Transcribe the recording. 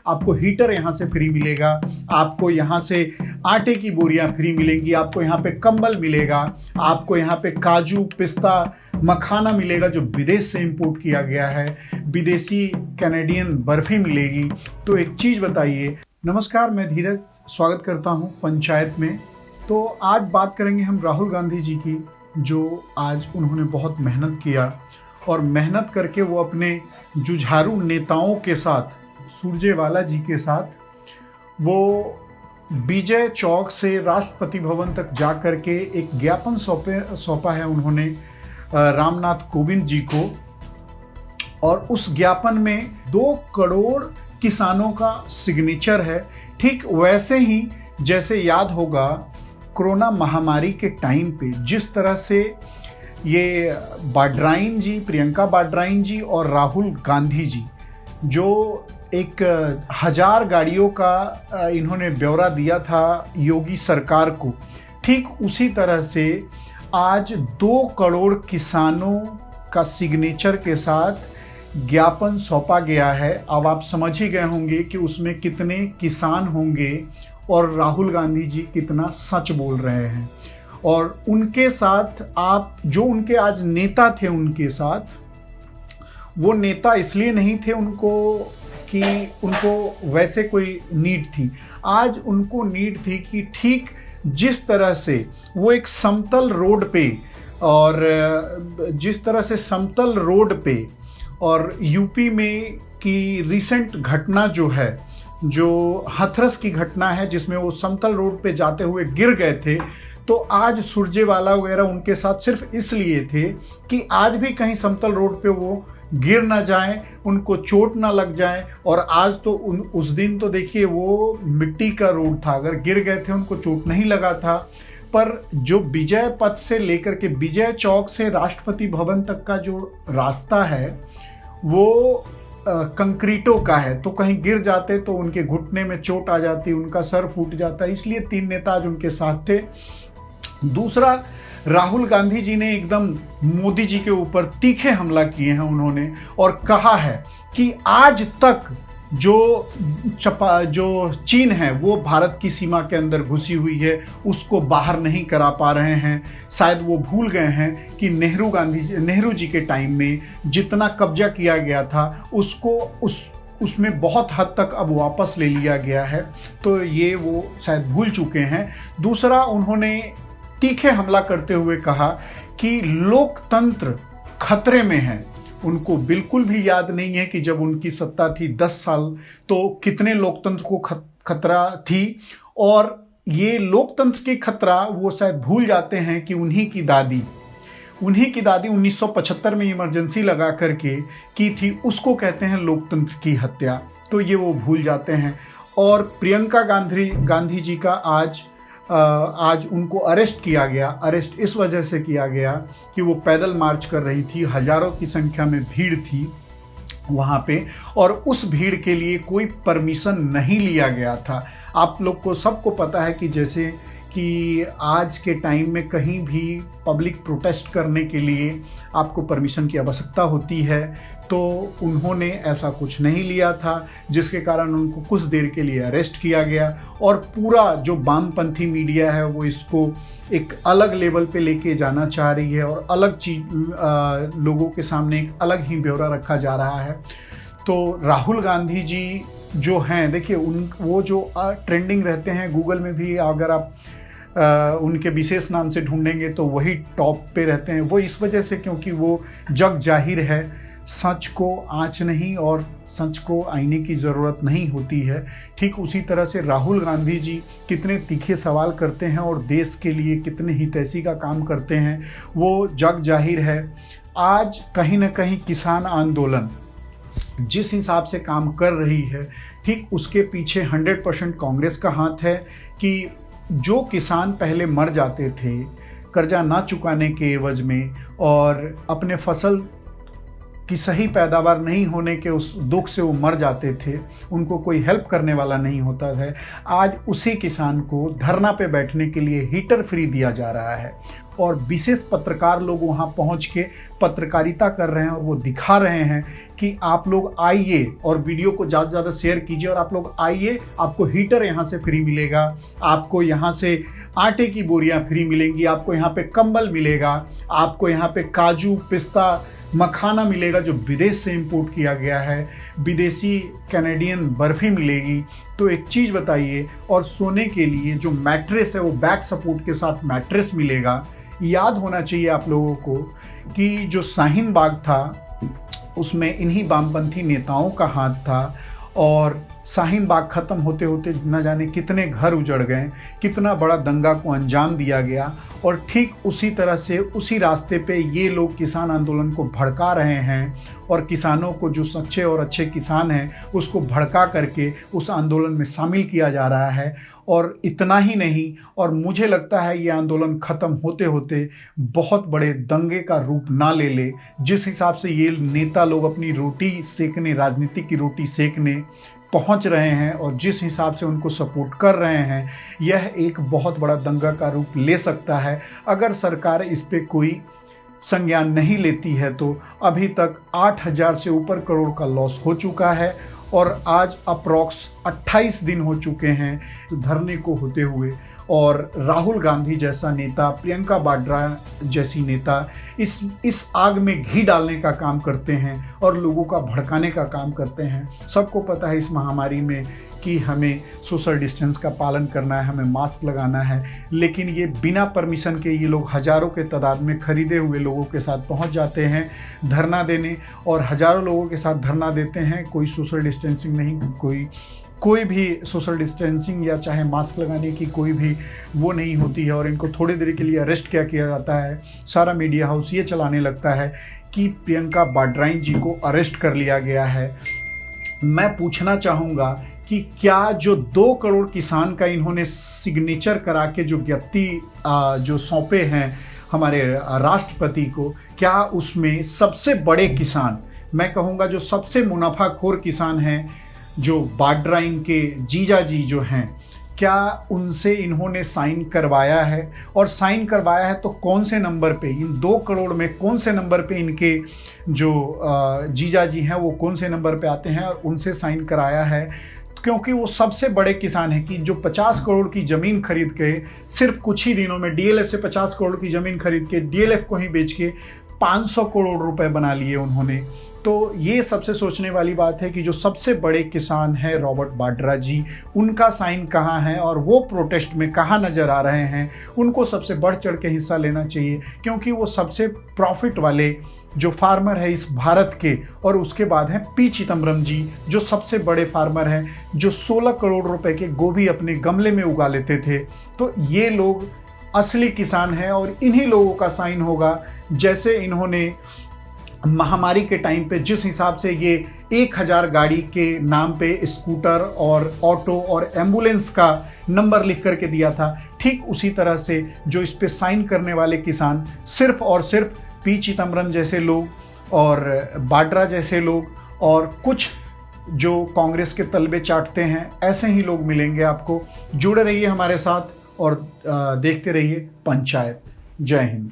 आपको हीटर यहाँ से फ्री मिलेगा, आपको यहाँ से आटे की बोरियां फ्री मिलेंगी, आपको यहाँ पे कंबल मिलेगा, आपको यहाँ पे काजू पिस्ता मखाना मिलेगा जो विदेश से इंपोर्ट किया गया है, विदेशी कैनेडियन बर्फी मिलेगी। तो एक चीज़ बताइए। नमस्कार, मैं धीरज स्वागत करता हूँ पंचायत में। तो आज बात करेंगे हम राहुल गांधी जी की, जो आज उन्होंने बहुत मेहनत किया और मेहनत करके वो अपने जुझारू नेताओं के साथ, सुरजेवाला जी के साथ, वो विजय चौक से राष्ट्रपति भवन तक जा कर के एक ज्ञापन सौंपा है उन्होंने रामनाथ कोविंद जी को। और उस ज्ञापन में 2 करोड़ किसानों का सिग्नेचर है। ठीक वैसे ही जैसे याद होगा कोरोना महामारी के टाइम पे जिस तरह से ये वाड्राइन जी, प्रियंका वाड्राइन जी और राहुल गांधी जी, जो एक 1000 गाड़ियों का इन्होंने ब्यौरा दिया था योगी सरकार को, ठीक उसी तरह से आज 2 करोड़ किसानों का सिग्नेचर के साथ ज्ञापन सौंपा गया है। अब आप समझ ही गए होंगे कि उसमें कितने किसान होंगे और राहुल गांधी जी कितना सच बोल रहे हैं। और उनके साथ आप जो उनके आज नेता थे, उनके साथ वो नेता इसलिए नहीं थे कि उनको वैसे कोई नीड थी। आज उनको नीड थी कि ठीक जिस तरह से वो एक समतल रोड पे और जिस तरह से समतल रोड पे और यूपी में की रिसेंट घटना जो है, जो हाथरस की घटना है जिसमें वो समतल रोड पे जाते हुए गिर गए थे, तो आज सुरजेवाला वगैरह उनके साथ सिर्फ इसलिए थे कि आज भी कहीं समतल रोड पे वो गिर ना जाएं, उनको चोट ना लग जाए। और आज तो उस दिन तो देखिए वो मिट्टी का रोड था, अगर गिर गए थे उनको चोट नहीं लगा था। पर जो विजय पथ से लेकर के विजय चौक से राष्ट्रपति भवन तक का जो रास्ता है वो कंक्रीटों का है, तो कहीं गिर जाते तो उनके घुटने में चोट आ जाती, उनका सर फूट जाता। इसलिए 3 नेता आज उनके साथ थे। दूसरा, राहुल गांधी जी ने एकदम मोदी जी के ऊपर तीखे हमला किए हैं उन्होंने, और कहा है कि आज तक जो चीन है वो भारत की सीमा के अंदर घुसी हुई है, उसको बाहर नहीं करा पा रहे हैं। शायद वो भूल गए हैं कि नेहरू जी के टाइम में जितना कब्जा किया गया था उसको उसमें बहुत हद तक अब वापस ले लिया गया है, तो ये वो शायद भूल चुके हैं। दूसरा, उन्होंने तीखे हमला करते हुए कहा कि लोकतंत्र खतरे में है। उनको बिल्कुल भी याद नहीं है कि जब उनकी सत्ता थी 10 साल तो कितने लोकतंत्र को खतरा थी। और ये लोकतंत्र की खतरा वो शायद भूल जाते हैं कि उन्हीं की दादी 1975 में इमरजेंसी लगा करके की थी, उसको कहते हैं लोकतंत्र की हत्या। तो ये वो भूल जाते हैं। और प्रियंका गांधी जी का आज उनको अरेस्ट किया गया। अरेस्ट इस वजह से किया गया कि वो पैदल मार्च कर रही थी, हजारों की संख्या में भीड़ थी वहाँ पे, और उस भीड़ के लिए कोई परमिशन नहीं लिया गया था। आप लोग को सबको पता है कि जैसे कि आज के टाइम में कहीं भी पब्लिक प्रोटेस्ट करने के लिए आपको परमिशन की आवश्यकता होती है, तो उन्होंने ऐसा कुछ नहीं लिया था, जिसके कारण उनको कुछ देर के लिए अरेस्ट किया गया। और पूरा जो वामपंथी मीडिया है वो इसको एक अलग लेवल पे लेके जाना चाह रही है और अलग चीज लोगों के सामने एक अलग ही ब्यौरा रखा जा रहा है। तो राहुल गांधी जी जो हैं, देखिए वो जो ट्रेंडिंग रहते हैं गूगल में भी, अगर आप उनके विशेष नाम से ढूंढेंगे तो वही टॉप पे रहते हैं। वो इस वजह से क्योंकि वो जग जाहिर है, सच को आँच नहीं और सच को आईने की ज़रूरत नहीं होती है। ठीक उसी तरह से राहुल गांधी जी कितने तीखे सवाल करते हैं और देश के लिए कितने हितैषी का काम करते हैं, वो जग जाहिर है। आज कहीं ना कहीं किसान आंदोलन जिस हिसाब से काम कर रही है, ठीक उसके पीछे 100% कांग्रेस का हाथ है कि जो किसान पहले मर जाते थे कर्जा ना चुकाने के एवज में और अपने फसल कि सही पैदावार नहीं होने के उस दुख से वो मर जाते थे, उनको कोई हेल्प करने वाला नहीं होता था, आज उसी किसान को धरना पे बैठने के लिए हीटर फ्री दिया जा रहा है। और विशेष पत्रकार लोग वहाँ पहुँच के पत्रकारिता कर रहे हैं और वो दिखा रहे हैं कि आप लोग आइए और वीडियो को ज़्यादा से ज़्यादा शेयर कीजिए और आप लोग आइए, आपको हीटर यहाँ से फ्री मिलेगा, आपको यहाँ से आटे की बोरियां फ्री मिलेंगी, आपको यहाँ पे कंबल मिलेगा, आपको यहाँ पे काजू पिस्ता मखाना मिलेगा जो विदेश से इंपोर्ट किया गया है, विदेशी कैनेडियन बर्फ़ी मिलेगी। तो एक चीज़ बताइए, और सोने के लिए जो मैट्रेस है वो बैक सपोर्ट के साथ मैट्रेस मिलेगा। याद होना चाहिए आप लोगों को कि जो शाहीन बाग था उसमें इन्हीं वामपंथी नेताओं का हाथ था और शाहीन बाग ख़त्म होते होते न जाने कितने घर उजड़ गए, कितना बड़ा दंगा को अंजाम दिया गया। और ठीक उसी तरह से उसी रास्ते पे ये लोग किसान आंदोलन को भड़का रहे हैं और किसानों को, जो सच्चे और अच्छे किसान हैं, उसको भड़का करके उस आंदोलन में शामिल किया जा रहा है। और इतना ही नहीं, और मुझे लगता है ये आंदोलन ख़त्म होते होते बहुत बड़े दंगे का रूप ना ले ले। जिस हिसाब से ये नेता लोग अपनी रोटी सेकने, राजनीति की रोटी सेकने पहुंच रहे हैं और जिस हिसाब से उनको सपोर्ट कर रहे हैं, यह एक बहुत बड़ा दंगा का रूप ले सकता है। अगर सरकार इस पे कोई संज्ञान नहीं लेती है तो अभी तक 8,000 से ऊपर करोड़ का लॉस हो चुका है और आज अप्रॉक्स 28 दिन हो चुके हैं धरने को होते हुए। और राहुल गांधी जैसा नेता, प्रियंका वाड्रा जैसी नेता इस आग में घी डालने का काम करते हैं और लोगों का भड़काने का काम करते हैं। सबको पता है इस महामारी में कि हमें सोशल डिस्टेंस का पालन करना है, हमें मास्क लगाना है, लेकिन ये बिना परमिशन के ये लोग हज़ारों के तादाद में खरीदे हुए लोगों के साथ पहुंच जाते हैं धरना देने और हज़ारों लोगों के साथ धरना देते हैं। कोई सोशल डिस्टेंसिंग नहीं, कोई भी सोशल डिस्टेंसिंग या चाहे मास्क लगाने की कोई भी वो नहीं होती है और इनको थोड़ी देर के लिए अरेस्ट क्या किया जाता है। सारा मीडिया हाउस ये चलाने लगता है कि प्रियंका वाड्रा जी को अरेस्ट कर लिया गया है। मैं पूछना चाहूँगा कि क्या जो 2 करोड़ किसान का इन्होंने सिग्नेचर करा के जो ज्ञप्ति जो सौंपे हैं हमारे राष्ट्रपति को, क्या उसमें सबसे बड़े किसान, मैं कहूँगा जो सबसे मुनाफाखोर किसान हैं, जो वाड्रा इनके जीजा जी जो हैं, क्या उनसे इन्होंने साइन करवाया है? और साइन करवाया है तो कौन से नंबर पे, इन 2 करोड़ में कौन से नंबर पे इनके जो जीजा जी हैं वो कौन से नंबर पे आते हैं और उनसे साइन कराया है? क्योंकि वो सबसे बड़े किसान हैं कि जो 50 करोड़ की ज़मीन खरीद के सिर्फ कुछ ही दिनों में डीएलएफ से 50 करोड़ की ज़मीन खरीद के डीएलएफ को ही बेच के 500 करोड़ रुपए बना लिए उन्होंने। तो ये सबसे सोचने वाली बात है कि जो सबसे बड़े किसान हैं रॉबर्ट वाड्रा जी, उनका साइन कहाँ है और वो प्रोटेस्ट में कहाँ नज़र आ रहे हैं, उनको सबसे बढ़ चढ़ के हिस्सा लेना चाहिए क्योंकि वो सबसे प्रॉफिट वाले जो फार्मर है इस भारत के। और उसके बाद हैं पी चिदम्बरम जी जो सबसे बड़े फार्मर हैं, जो 16 करोड़ रुपए के गोभी अपने गमले में उगा लेते थे। तो ये लोग असली किसान हैं और इन्हीं लोगों का साइन होगा। जैसे इन्होंने महामारी के टाइम पे जिस हिसाब से ये 1000 गाड़ी के नाम पे स्कूटर और ऑटो और एम्बुलेंस का नंबर लिख करके दिया था, ठीक उसी तरह से जो इस पे साइन करने वाले किसान सिर्फ और सिर्फ पी चिदम्बरम जैसे लोग और वाड्रा जैसे लोग और कुछ जो कांग्रेस के तलबे चाटते हैं, ऐसे ही लोग मिलेंगे आपको। जुड़े रहिए हमारे साथ और देखते रहिए पंचायत। जय हिंद।